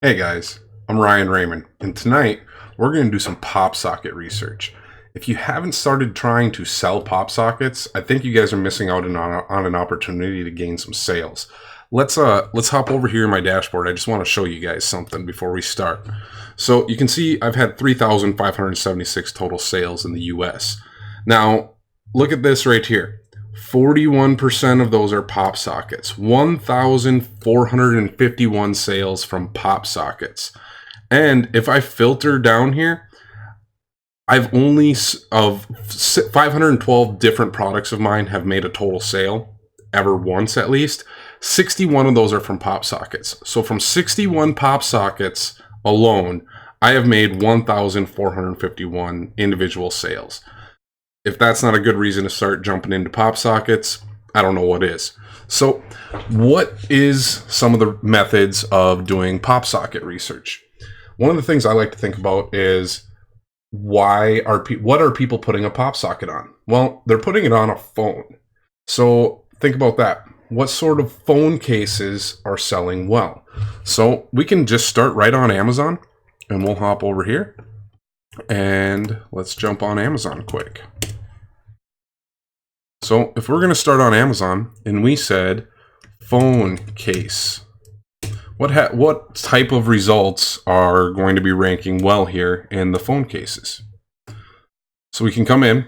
Hey guys, I'm Ryan Raymond, and tonight we're going to do some pop socket research. If you haven't started trying to sell pop sockets, I think you guys are missing out on an opportunity to gain some sales. Let's hop over here in my dashboard. I just want to show you guys something before we start. So you can see I've had 3,576 total sales in the US. Now, look at this right here. 41% of those are pop sockets. 1,451 sales from pop sockets. And if I filter down here, I've only of 512 different products of mine have made a total sale ever once at least. 61 of those are from pop sockets. So from 61 pop sockets alone, I have made 1,451 individual sales. If that's not a good reason to start jumping into pop sockets, I don't know what is. So what is some of the methods of doing pop socket research? One of the things I like to think about is what are people putting a pop socket on? Well, they're putting it on a phone. So think about that. What sort of phone cases are selling well? So we can just start right on Amazon, and we'll hop over here and let's jump on Amazon quick. So if we're going to start on Amazon and we said phone case, what type of results are going to be ranking well here in the phone cases? So we can come in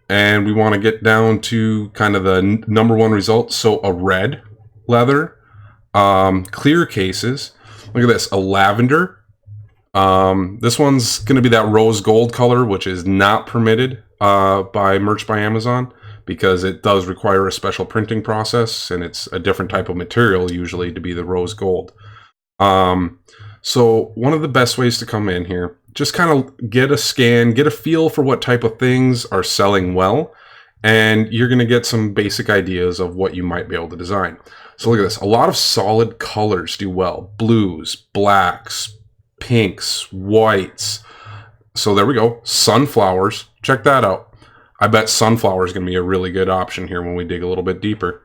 and we want to get down to kind of the number one result. So a red leather, clear cases. Look at this, a lavender. This one's going to be that rose gold color, which is not permitted by Merch by Amazon, because it does require a special printing process, and it's a different type of material usually to be the rose gold. So one of the best ways to come in here, just kind of get a scan, get a feel for what type of things are selling well, and you're going to get some basic ideas of what you might be able to design. So look at this. A lot of solid colors do well. Blues, blacks, pinks, whites. So there we go. Sunflowers. Check that out. I bet sunflower is going to be a really good option here when we dig a little bit deeper.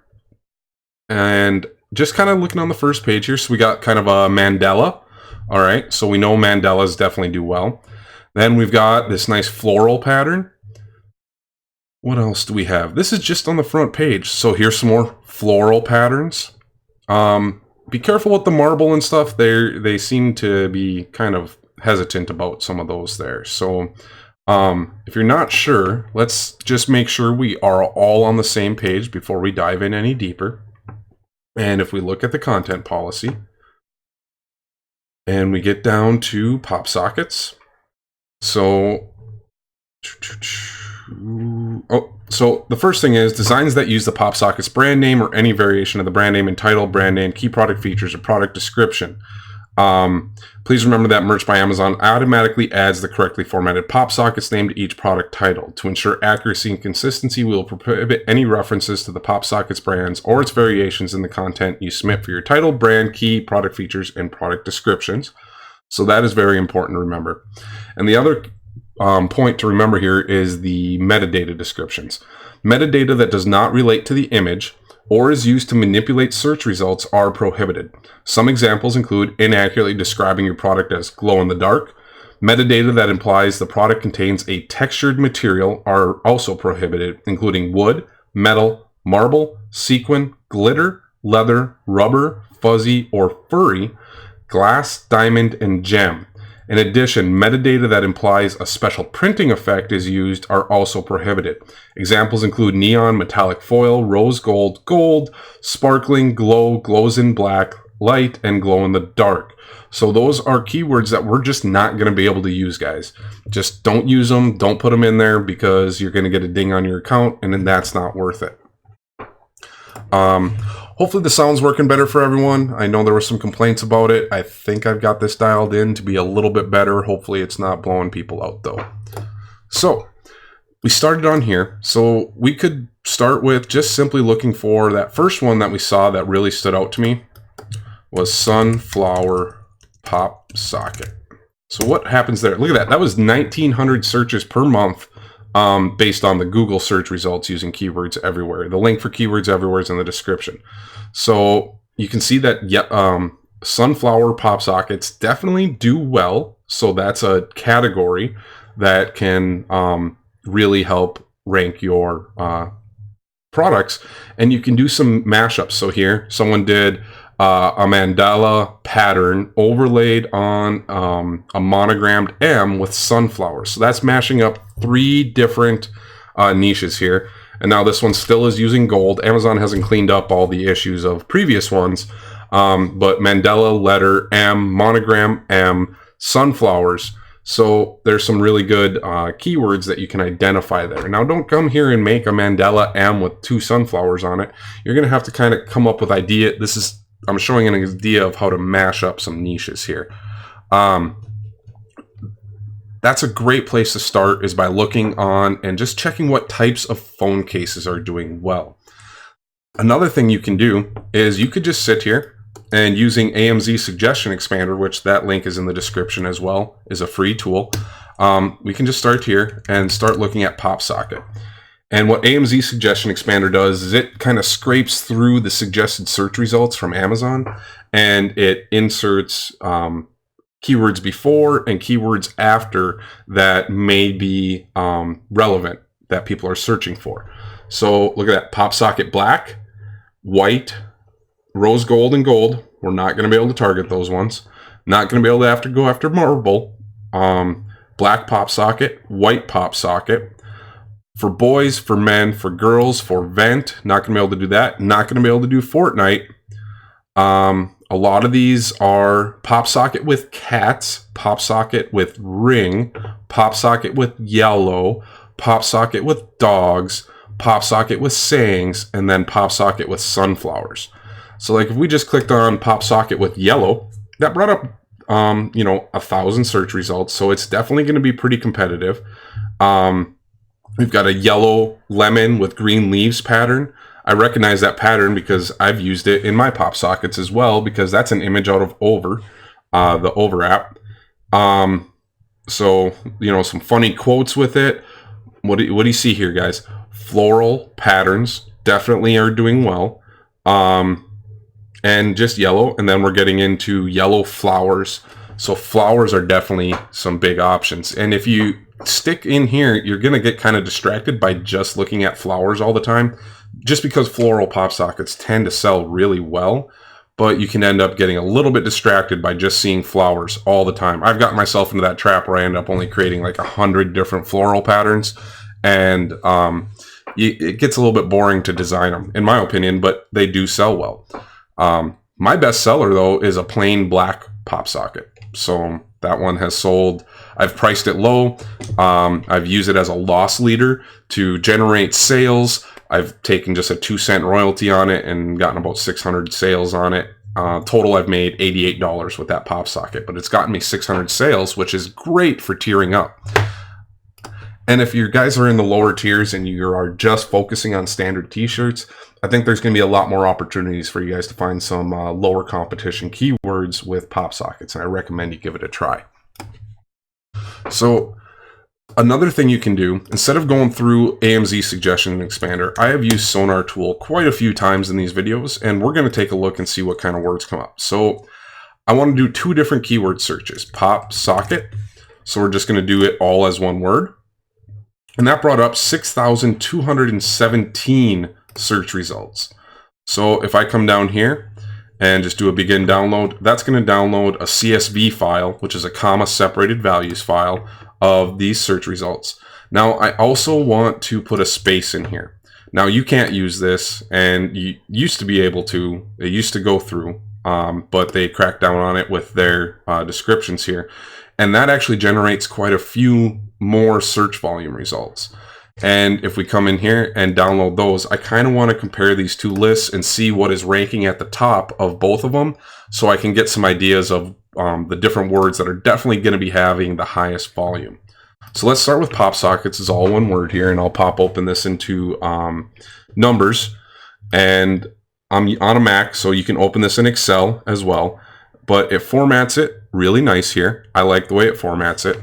And just kind of looking on the first page here, so we got kind of a mandala. All right, so we know mandalas definitely do well. Then we've got this nice floral pattern. What else do we have? This is just on the front page. So here's some more floral patterns. Be careful with the marble and stuff. They seem to be kind of hesitant about some of those there. So if you're not sure, let's just make sure we are all on the same page before we dive in any deeper. And if we look at the content policy and we get down to pop sockets, so the first thing is designs that use the pop sockets brand name or any variation of the brand name and title, brand name, key product features, or product description. Please remember that Merch by Amazon automatically adds the correctly formatted pop sockets name to each product title. To ensure accuracy and consistency, we will prohibit any references to the pop sockets brands or its variations in the content you submit for your title, brand, key, product features, and product descriptions. So that is very important to remember. And the other point to remember here is the metadata descriptions. Metadata that does not relate to the image or is used to manipulate search results are prohibited. Some examples include inaccurately describing your product as glow-in-the-dark. Metadata that implies the product contains a textured material are also prohibited, including wood, metal, marble, sequin, glitter, leather, rubber, fuzzy, or furry, glass, diamond, and gem. In addition, metadata that implies a special printing effect is used are also prohibited. Examples include neon, metallic foil, rose gold, gold, sparkling, glow, glows in black, light, and glow in the dark. So those are keywords that we're just not going to be able to use, guys. Just don't use them. Don't put them in there because you're going to get a ding on your account, and then that's not worth it. Hopefully the sound's working better for everyone. I know there were some complaints about it. I think I've got this dialed in to be a little bit better. Hopefully it's not blowing people out though. So we started on here. So we could start with just simply looking for that first one that we saw that really stood out to me was sunflower pop socket. So what happens there? Look at that. That was 1,900 searches per month. Based on the Google search results using keywords everywhere. The link for keywords everywhere is in the description. So you can see that sunflower pop sockets definitely do well. So that's a category that can really help rank your products. And you can do some mashups. So here, someone did a mandala pattern overlaid on a monogrammed M with sunflowers. So that's mashing up 3 different niches here. And now this one still is using gold. Amazon hasn't cleaned up all the issues of previous ones. But mandala, letter M, monogram M, sunflowers. So there's some really good keywords that you can identify there. Now don't come here and make a mandala M with 2 sunflowers on it. You're going to have to kind of come up with idea. I'm showing an idea of how to mash up some niches here. That's a great place to start, is by looking on and just checking what types of phone cases are doing well. Another thing you can do is you could just sit here and using AMZ Suggestion Expander, which that link is in the description as well, is a free tool. We can just start here and start looking at PopSocket. And what AMZ Suggestion Expander does is it kind of scrapes through the suggested search results from Amazon, and it inserts keywords before and keywords after that may be relevant that people are searching for. So look at that: PopSocket black, white, rose gold, and gold. We're not going to be able to target those ones. Not going to be able to go after marble. Black PopSocket, white PopSocket. For boys, for men, for girls, for vent, not going to be able to do that. Not going to be able to do Fortnite. A lot of these are PopSocket with cats, PopSocket with ring, PopSocket with yellow, PopSocket with dogs, PopSocket with sayings, and then PopSocket with sunflowers. So like if we just clicked on PopSocket with yellow, that brought up 1,000 search results. So it's definitely going to be pretty competitive. We've got a yellow lemon with green leaves pattern. I recognize that pattern because I've used it in my PopSockets as well, because that's an image out of Over, the Over app. So, some funny quotes with it. What do you see here, guys? Floral patterns definitely are doing well. And just yellow. And then we're getting into yellow flowers. So flowers are definitely some big options. And if you stick in here, you're going to get kind of distracted by just looking at flowers all the time, just because floral PopSockets tend to sell really well, but you can end up getting a little bit distracted by just seeing flowers all the time. I've gotten myself into that trap where I end up only creating like 100 different floral patterns, and it gets a little bit boring to design them, in my opinion, but they do sell well. My best seller, though, is a plain black PopSocket. So that one has sold. I've priced it low. I've used it as a loss leader to generate sales. I've taken just a 2-cent royalty on it and gotten about 600 sales on it. Total, I've made $88 with that PopSocket, but it's gotten me 600 sales, which is great for tiering up. And if you guys are in the lower tiers and you are just focusing on standard t-shirts, I think there's going to be a lot more opportunities for you guys to find some lower competition keywords with PopSockets, and I recommend you give it a try. So another thing you can do, instead of going through AMZ Suggestion Expander, I have used Sonar Tool quite a few times in these videos, and we're going to take a look and see what kind of words come up. So I want to do 2 different keyword searches: PopSocket. So we're just going to do it all as one word. And that brought up 6,217 search results. So if I come down here and just do a begin download, that's going to download a CSV file, which is a comma separated values file of these search results. Now I also want to put a space in here. Now you can't use this, and you used to be able to. They used to go through, but they cracked down on it with their descriptions here. And that actually generates quite a few more search volume results. And if we come in here and download those, I kind of want to compare these 2 lists and see what is ranking at the top of both of them, so I can get some ideas of the different words that are definitely going to be having the highest volume. So let's start with PopSockets. It's all one word here, and I'll pop open this into numbers. And I'm on a Mac, so you can open this in Excel as well. But it formats it really nice here. I like the way it formats it.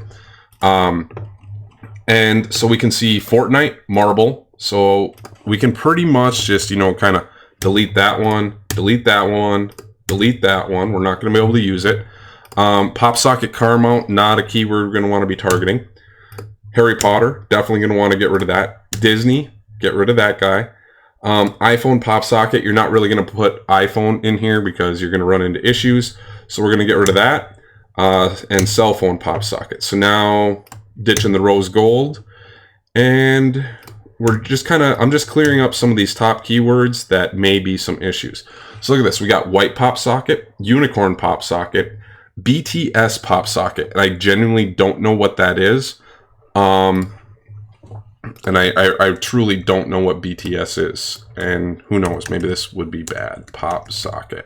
And so we can see Fortnite, marble. So we can pretty much just, kind of delete that one, delete that one. We're not going to be able to use it. PopSocket car mount, not a keyword we're going to want to be targeting. Harry Potter, definitely going to want to get rid of that. Disney, get rid of that guy. iPhone PopSocket, you're not really going to put iPhone in here because you're going to run into issues. So we're going to get rid of that. And cell phone PopSocket. So now ditching the rose gold. And we're just I'm just clearing up some of these top keywords that may be some issues. So look at this. We got white PopSocket, unicorn PopSocket, BTS PopSocket. And I genuinely don't know what that is. And I truly don't know what BTS is. And who knows, maybe this would be bad. PopSocket.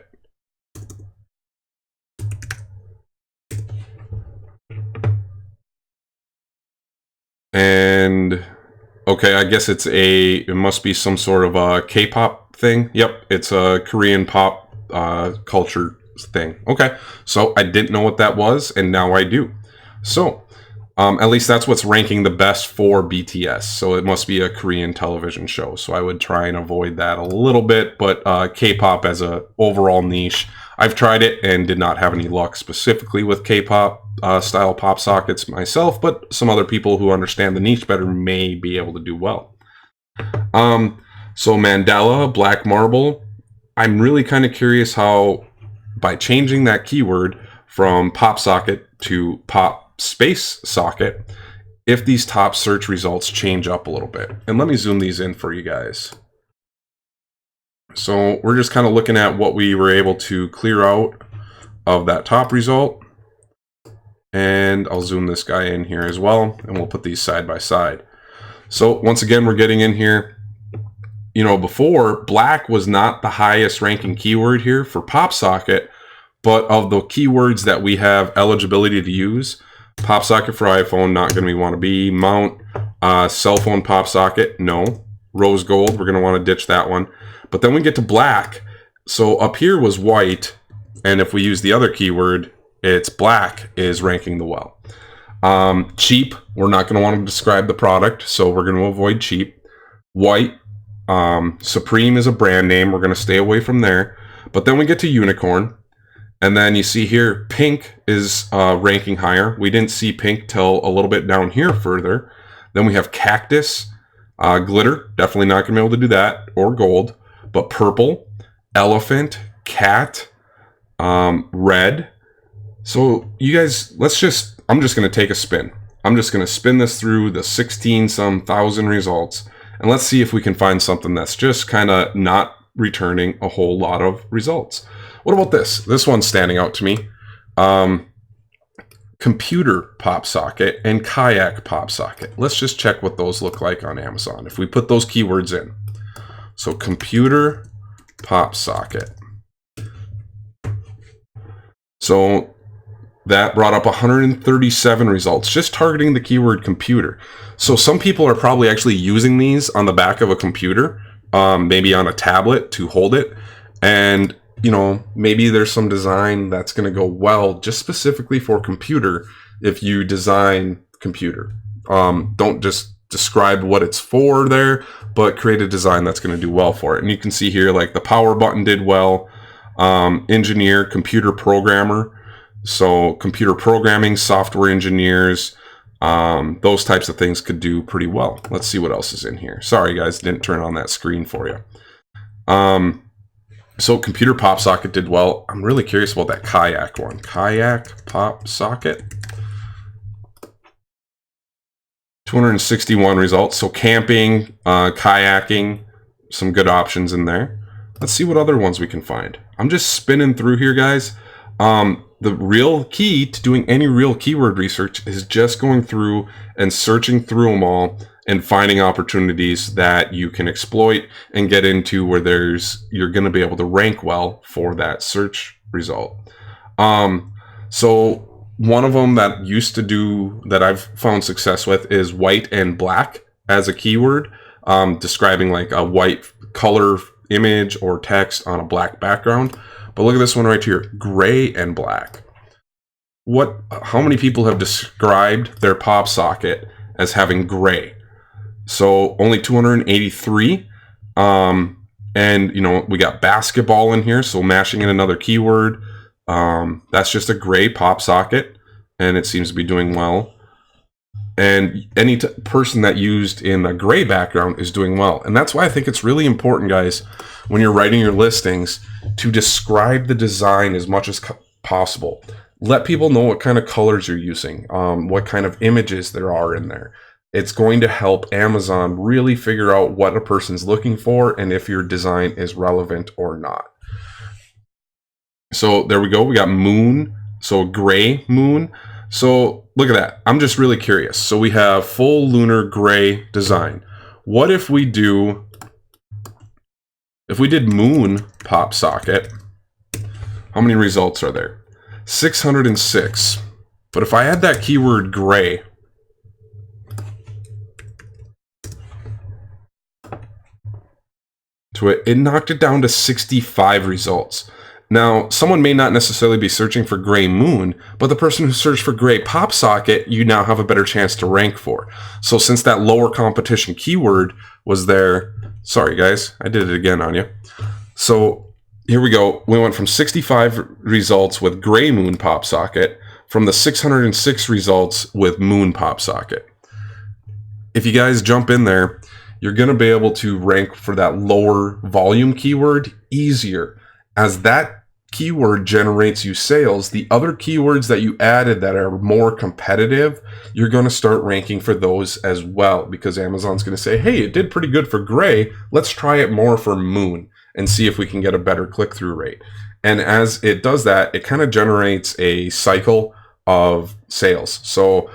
And okay, I guess it must be some sort of a K-pop thing. Yep, it's a Korean pop culture thing. Okay, so I didn't know what that was, and now I do. So at least that's what's ranking the best for BTS. So it must be a Korean television show. So I would try and avoid that a little bit, but K-pop as a overall niche, I've tried it and did not have any luck specifically with K-pop style PopSockets myself, but some other people who understand the niche better may be able to do well. So Mandela, Black Marble, I'm really kind of curious how by changing that keyword from PopSocket to Pop Space Socket, if these top search results change up a little bit. And let me zoom these in for you guys. So we're just kind of looking at what we were able to clear out of that top result. And I'll zoom this guy in here as well, and we'll put these side by side. So once again, we're getting in here. You know, before, black was not the highest ranking keyword here for PopSocket, but of the keywords that we have eligibility to use, PopSocket for iPhone, not going to want to be. Mount, cell phone PopSocket, no. Rose gold, we're going to want to ditch that one. But then we get to black. So up here was white, and if we use the other keyword, it's black is ranking the well. Cheap, we're not going to want to describe the product, so we're going to avoid cheap. White, Supreme is a brand name. We're going to stay away from there. But then we get to unicorn. And then you see here, pink is ranking higher. We didn't see pink till a little bit down here further. Then we have cactus, glitter. Definitely not going to be able to do that. Or gold. But purple, elephant, cat, red. So you guys, I'm just going to take a spin. I'm just going to spin this through the 16-some thousand results. And let's see if we can find something that's just kind of not returning a whole lot of results. What about this? This one's standing out to me. Computer PopSocket and kayak PopSocket. Let's just check what those look like on Amazon if we put those keywords in. So computer PopSocket. So that brought up 137 results, just targeting the keyword computer. So some people are probably actually using these on the back of a computer, maybe on a tablet to hold it. And, you know, maybe there's some design that's going to go well just specifically for computer if you design computer. Don't just describe what it's for there, but create a design that's going to do well for it. And you can see here, like the power button did well. Engineer, computer programmer. So computer programming, software engineers, those types of things could do pretty well. Let's see what else is in here. Sorry, guys, didn't turn on that screen for you. So computer PopSocket did well. I'm really curious about that kayak one. Kayak PopSocket. 261 results. So camping, kayaking, some good options in there. Let's see what other ones we can find. I'm just spinning through here, guys. The real key to doing any real keyword research is just going through and searching through them all and finding opportunities that you can exploit and get into where you're going to be able to rank well for that search result. So one of them that I've found success with is white and black as a keyword, describing like a white color image or text on a black background. But look at this one right here, gray and black. How many people have described their PopSocket as having gray? So only 283. And, you know, we got basketball in here, so mashing in another keyword. That's just a gray pop socket, and it seems to be doing well. And any person that used in a gray background is doing well. And that's why I think it's really important, guys, when you're writing your listings, to describe the design as much as possible. Let people know what kind of colors you're using, what kind of images there are in there. It's going to help Amazon really figure out what a person's looking for and if your design is relevant or not. So there we go. We got moon, so gray moon. So look at that. I'm just really curious. So we have full lunar gray design. What if we did moon pop socket? How many results are there? 606. But if I add that keyword gray, to it, it knocked it down to 65 results. Now, someone may not necessarily be searching for gray moon, but the person who searched for gray pop socket, you now have a better chance to rank for. So since that lower competition keyword was there, sorry guys, I did it again on you. So here we go. We went from 65 results with gray moon pop socket from the 606 results with moon pop socket. If you guys jump in there, you're going to be able to rank for that lower volume keyword easier, as that keyword generates you sales. The other keywords that you added that are more competitive, you're going to start ranking for those as well, because Amazon's going to say, hey, it did pretty good for gray. Let's try it more for moon and see if we can get a better click-through rate. And as it does that, it kind of generates a cycle of sales. So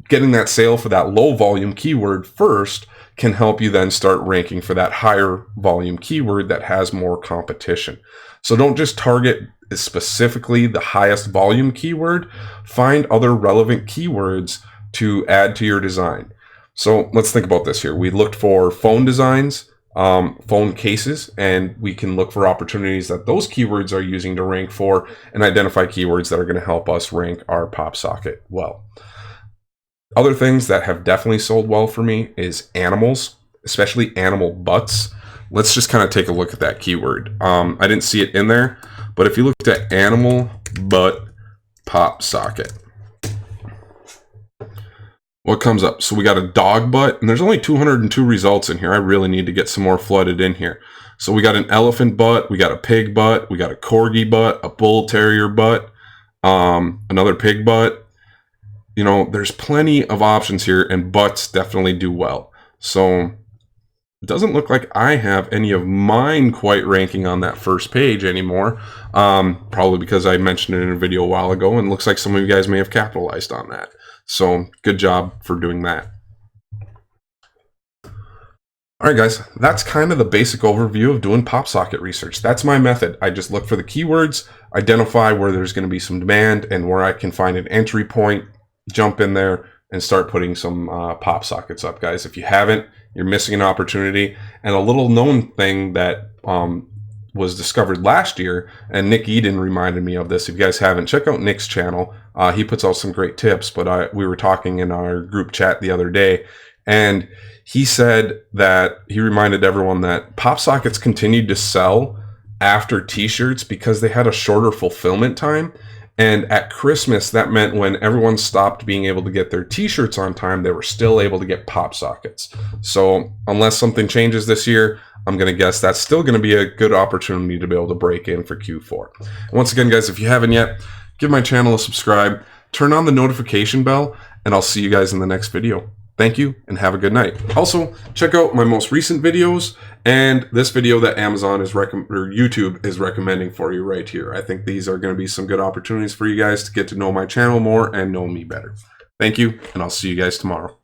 getting that sale for that low volume keyword first can help you then start ranking for that higher volume keyword that has more competition. So don't just target specifically the highest volume keyword. Find other relevant keywords to add to your design. So let's think about this here. We looked for phone designs, phone cases, and we can look for opportunities that those keywords are using to rank for and identify keywords that are going to help us rank our pop socket well. Other things that have definitely sold well for me is animals, especially animal butts. Let's just kind of take a look at that keyword. I didn't see it in there, but if you looked at animal butt pop socket, what comes up? So we got a dog butt, and there's only 202 results in here. I really need to get some more flooded in here. So we got an elephant butt, we got a pig butt, we got a corgi butt, a bull terrier butt, another pig butt. You know, there's plenty of options here, and butts definitely do well. So it doesn't look like I have any of mine quite ranking on that first page anymore. Probably because I mentioned it in a video a while ago, and it looks like some of you guys may have capitalized on that. So good job for doing that. All right, guys, that's kind of the basic overview of doing PopSocket research. That's my method. I just look for the keywords, identify where there's going to be some demand and where I can find an entry point, jump in there and start putting some pop sockets up, guys. If you haven't, you're missing an opportunity. And a little known thing that was discovered last year, and Nick Eden reminded me of this. If you guys haven't, check out Nick's channel. He puts out some great tips, but we were talking in our group chat the other day, and he said that he reminded everyone that pop sockets continued to sell after t-shirts because they had a shorter fulfillment time. And at Christmas, that meant when everyone stopped being able to get their t-shirts on time, they were still able to get pop sockets. So unless something changes this year, I'm going to guess that's still going to be a good opportunity to be able to break in for Q4. And once again, guys, if you haven't yet, give my channel a subscribe, turn on the notification bell, and I'll see you guys in the next video. Thank you and have a good night. Also, check out my most recent videos and this video that Amazon is YouTube is recommending for you right here. I think these are going to be some good opportunities for you guys to get to know my channel more and know me better. Thank you, and I'll see you guys tomorrow.